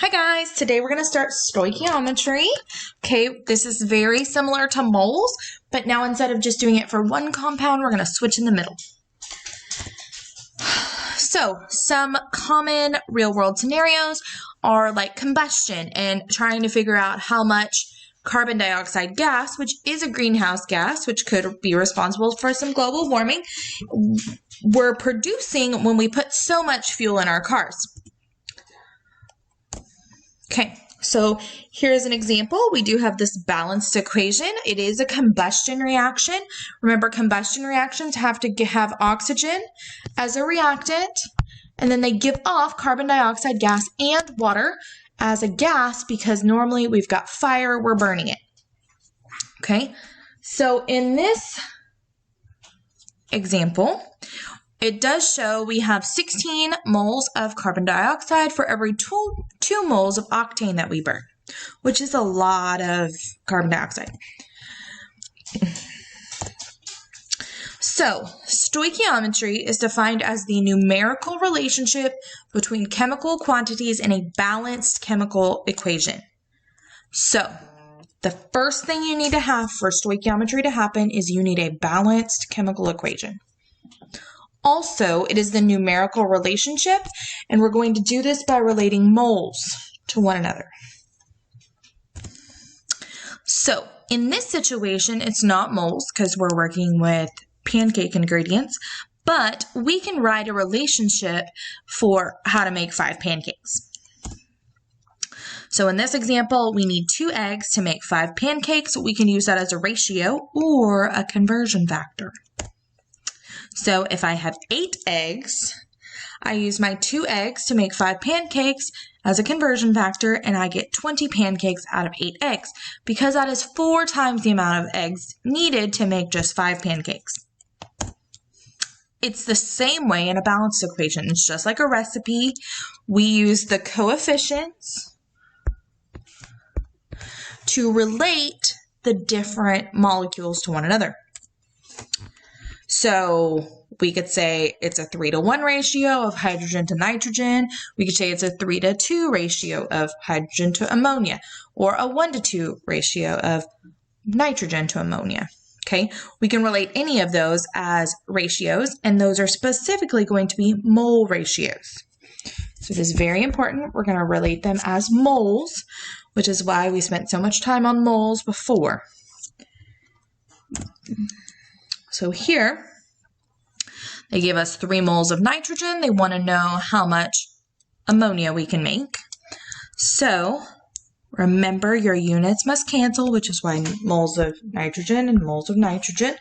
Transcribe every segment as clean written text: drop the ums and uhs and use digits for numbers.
Hi guys, today we're going to start stoichiometry. Okay, this is very similar to moles, but now instead of just doing it for one compound, we're going to switch in the middle. So, some common real-world scenarios are like combustion and trying to figure out how much carbon dioxide gas, which is a greenhouse gas, which could be responsible for some global warming, we're producing when we put so much fuel in our cars. Okay, so here's an example. We do have this balanced equation. It is a combustion reaction. Remember, combustion reactions have to have oxygen as a reactant, and then they give off carbon dioxide gas and water as a gas because normally we've got fire, we're burning it. Okay, so in this example, it does show we have 16 moles of carbon dioxide for every 2 moles of octane that we burn, which is a lot of carbon dioxide. So, stoichiometry is defined as the numerical relationship between chemical quantities in a balanced chemical equation. So, the first thing you need to have for stoichiometry to happen is you need a balanced chemical equation. Also, it is the numerical relationship, and we're going to do this by relating moles to one another. So, in this situation, it's not moles because we're working with pancake ingredients, but we can write a relationship for how to make 5 pancakes. So in this example, we need 2 eggs to make 5 pancakes. We can use that as a ratio or a conversion factor. So if I have 8 eggs, I use my 2 eggs to make 5 pancakes as a conversion factor, and I get 20 pancakes out of 8 eggs because that is 4 times the amount of eggs needed to make just 5 pancakes. It's the same way in a balanced equation. It's just like a recipe. We use the coefficients to relate the different molecules to one another. So we could say it's a 3-to-1 ratio of hydrogen to nitrogen. We could say it's a 3-to-2 ratio of hydrogen to ammonia, or a 1-to-2 ratio of nitrogen to ammonia. Okay, we can relate any of those as ratios, and those are specifically going to be mole ratios. So it is very important. We're going to relate them as moles, which is why we spent so much time on moles before. So here, they give us 3 moles of nitrogen. They want to know how much ammonia we can make. So remember, your units must cancel, which is why moles of nitrogen and moles of nitrogen.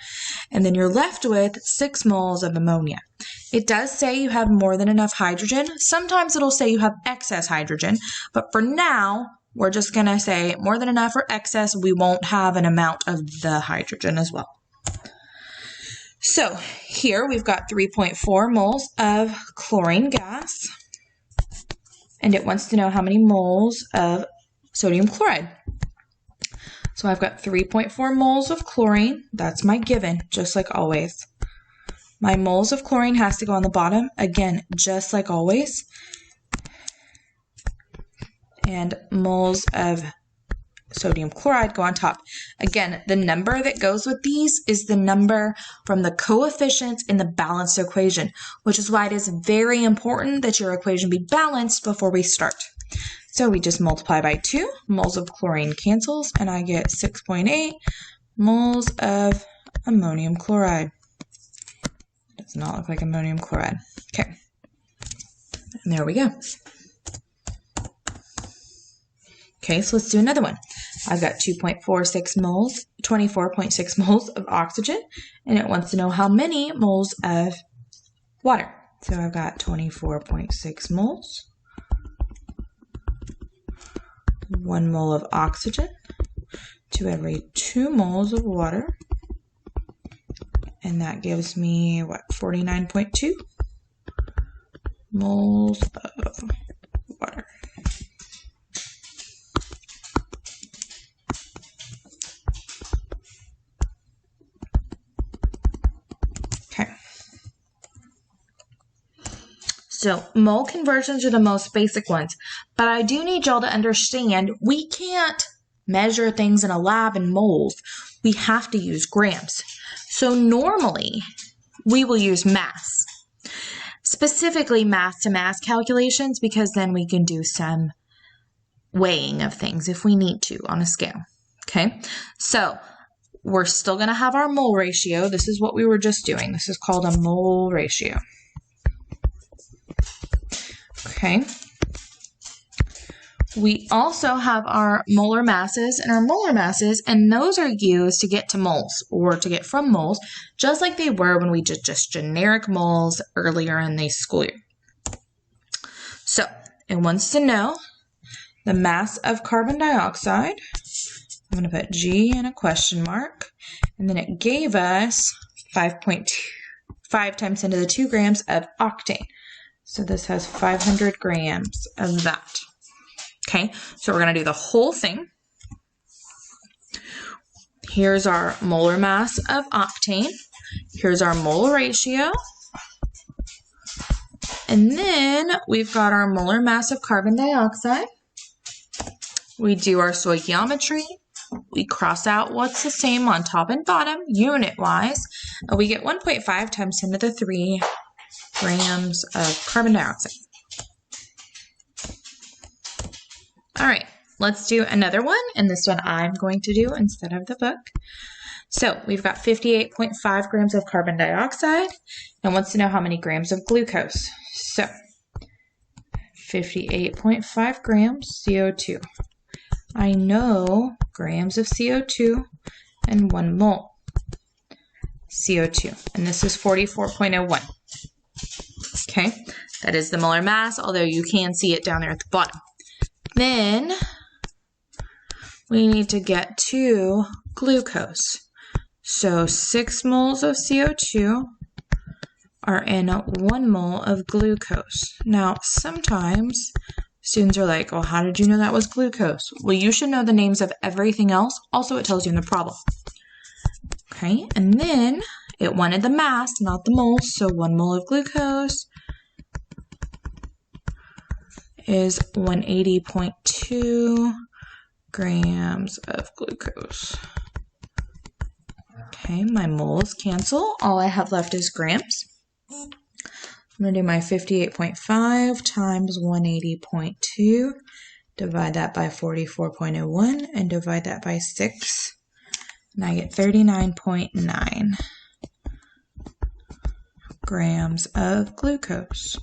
And then you're left with 6 moles of ammonia. It does say you have more than enough hydrogen. Sometimes it'll say you have excess hydrogen. But for now, we're just going to say more than enough or excess. We won't have an amount of the hydrogen as well. So here we've got 3.4 moles of chlorine gas, and it wants to know how many moles of sodium chloride. So I've got 3.4 moles of chlorine. That's my given, just like always. My moles of chlorine has to go on the bottom, again, just like always. And moles of sodium chloride go on top. Again, the number that goes with these is the number from the coefficients in the balanced equation, which is why it is very important that your equation be balanced before we start. So we just multiply by 2, moles of chlorine cancels, and I get 6.8 moles of ammonium chloride. Does not look like ammonium chloride. Okay, and there we go. Okay, so let's do another one. I've got 2.46 moles, 24.6 moles of oxygen, and it wants to know how many moles of water. So I've got 24.6 moles, 1 mole of oxygen to every 2 moles of water, and that gives me, what, 49.2 moles of water. So mole conversions are the most basic ones, but I do need y'all to understand we can't measure things in a lab in moles. We have to use grams. So normally we will use mass, specifically mass to mass calculations, because then we can do some weighing of things if we need to on a scale. Okay, so we're still going to have our mole ratio. This is what we were just doing. This is called a mole ratio. Okay. We also have our molar masses and our molar masses, and those are used to get to moles or to get from moles, just like they were when we did just generic moles earlier in the school year. So it wants to know the mass of carbon dioxide. I'm going to put G and a question mark, and then it gave us 5.5 times 10 to the 2 grams of octane. So this has 500 grams of that. Okay, so we're going to do the whole thing. Here's our molar mass of octane. Here's our mole ratio. And then we've got our molar mass of carbon dioxide. We do our stoichiometry. We cross out what's the same on top and bottom, unit-wise. And we get 1.5 times 10 to the 3 grams of carbon dioxide. All right, let's do another one, and this one I'm going to do instead of the book. So we've got 58.5 grams of carbon dioxide, and wants to know how many grams of glucose. So 58.5 grams CO2. I know grams of CO2 and 1 mole CO2, and this is 44.01. Okay, that is the molar mass, although you can see it down there at the bottom. Then we need to get to glucose. So 6 moles of CO2 are in 1 mole of glucose. Now, sometimes students are like, well, how did you know that was glucose? Well, you should know the names of everything else. Also, it tells you in the problem. Okay, and then it wanted the mass, not the moles. So 1 mole of glucose is 180.2 grams of glucose. Okay, my moles cancel. All I have left is grams. I'm going to do my 58.5 times 180.2, divide that by 44.01, and divide that by 6, and I get 39.9 grams of glucose.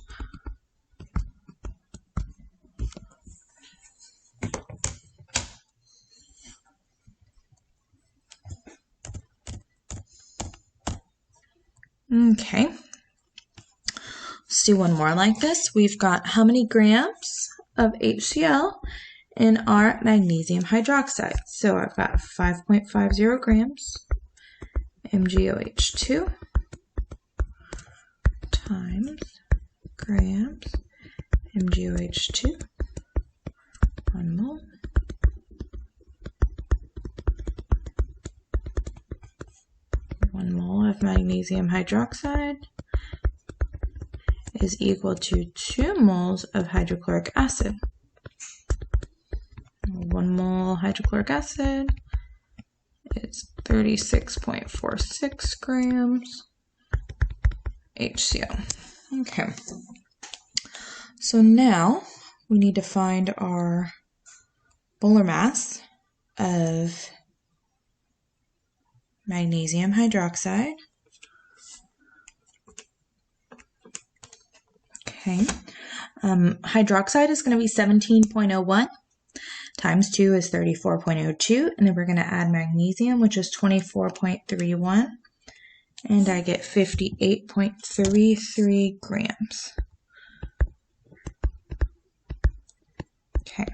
Okay, let's do one more like this. We've got how many grams of HCl in our magnesium hydroxide. So I've got 5.50 grams MgOH2 times grams MgOH2, 1 mole. Of magnesium hydroxide is equal to 2 moles of hydrochloric acid. 1 mole hydrochloric acid is 36.46 grams HCl. Okay, so now we need to find our molar mass of magnesium hydroxide. Okay, hydroxide is going to be 17.01 times 2 is 34.02, and then we're going to add magnesium, which is 24.31, and I get 58.33 grams. Okay,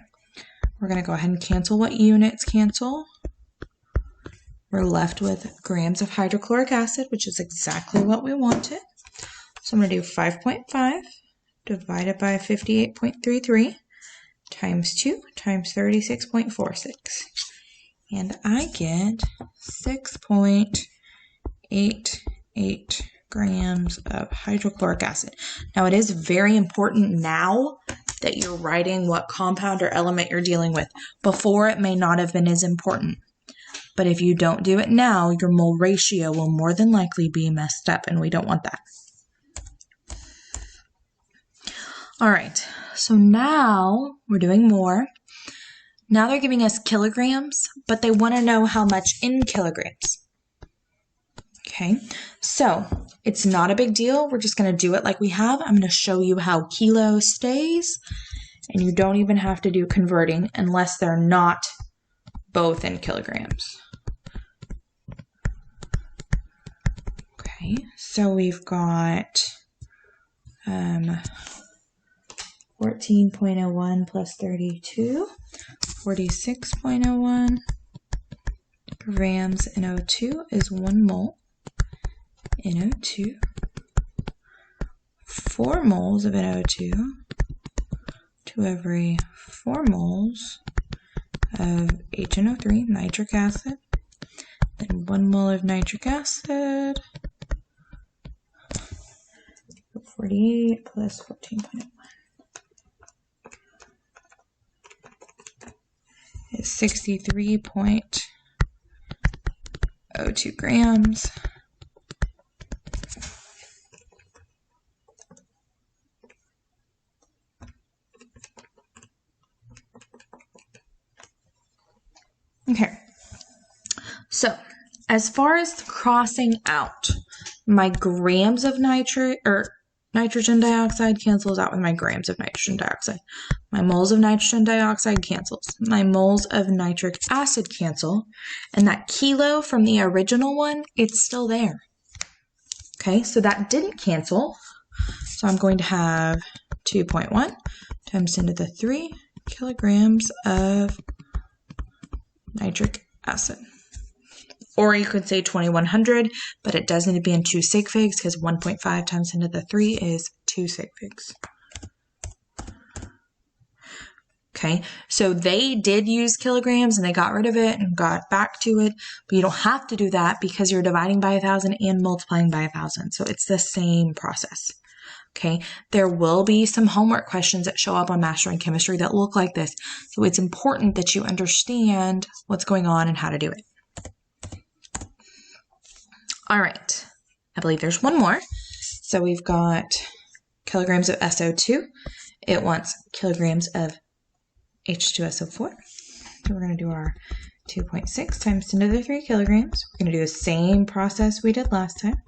we're going to go ahead and cancel what units cancel. We're left with grams of hydrochloric acid, which is exactly what we wanted. So I'm going to do 5.5 divided by 58.33 times 2 times 36.46. And I get 6.88 grams of hydrochloric acid. Now, it is very important now that you're writing what compound or element you're dealing with. Before, it may not have been as important. But if you don't do it now, your mole ratio will more than likely be messed up, and we don't want that. All right, so now we're doing more. Now they're giving us kilograms, but they want to know how much in kilograms. Okay, so it's not a big deal. We're just going to do it like we have. I'm going to show you how kilo stays, and you don't even have to do converting unless they're not both in kilograms. Okay, so we've got 14.01 plus 32, 46.01 grams NO2 is 1 mole. NO2, 4 moles of NO2 to every 4 moles of HNO3, nitric acid, then 1 mole of nitric acid, 48 plus 14.01 is 63.02 grams. Okay, so as far as crossing out, my grams of nitrogen dioxide cancels out with my grams of nitrogen dioxide. My moles of nitrogen dioxide cancels. My moles of nitric acid cancel. And that kilo from the original one, it's still there. Okay, so that didn't cancel. So I'm going to have 2.1 times 10 to the 3 kilograms of nitric acid. Or you could say 2100, but it does need to be in 2 sig figs because 1.5 times 10 to the 3 is 2 sig figs. Okay, so they did use kilograms and they got rid of it and got back to it, but you don't have to do that because you're dividing by 1,000 and multiplying by 1,000. So it's the same process. Okay, there will be some homework questions that show up on Mastering Chemistry that look like this. So it's important that you understand what's going on and how to do it. All right, I believe there's one more. So we've got kilograms of SO2. It wants kilograms of H2SO4. So we're going to do our 2.6 times 10 to the 3 kilograms. We're going to do the same process we did last time.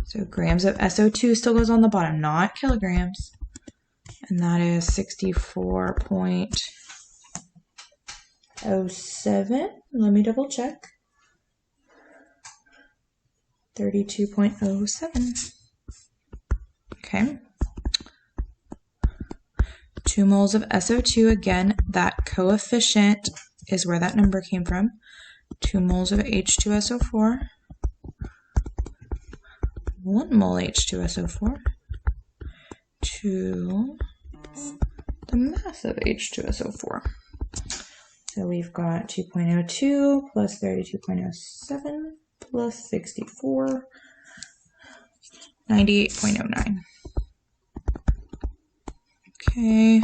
So grams of SO2 still goes on the bottom, not kilograms. And that is 64.07. Let me double check. 32.07. Okay. 2 moles of SO2. Again, that coefficient is where that number came from. 2 moles of H2SO4. 1 mole H2SO4 to the mass of H2SO4. So we've got 2.02 plus 32.07 plus 64, 98.09. Okay,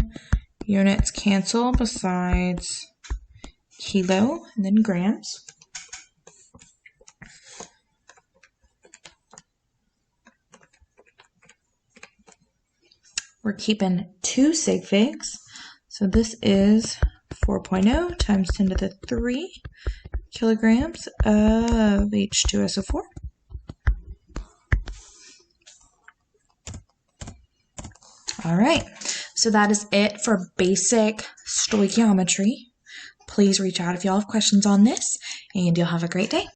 units cancel besides kilo and then grams. We're keeping 2 sig figs. So this is 4.0 times 10 to the 3 kilograms of H2SO4. All right, so that is it for basic stoichiometry. Please reach out if y'all have questions on this, and you'll have a great day.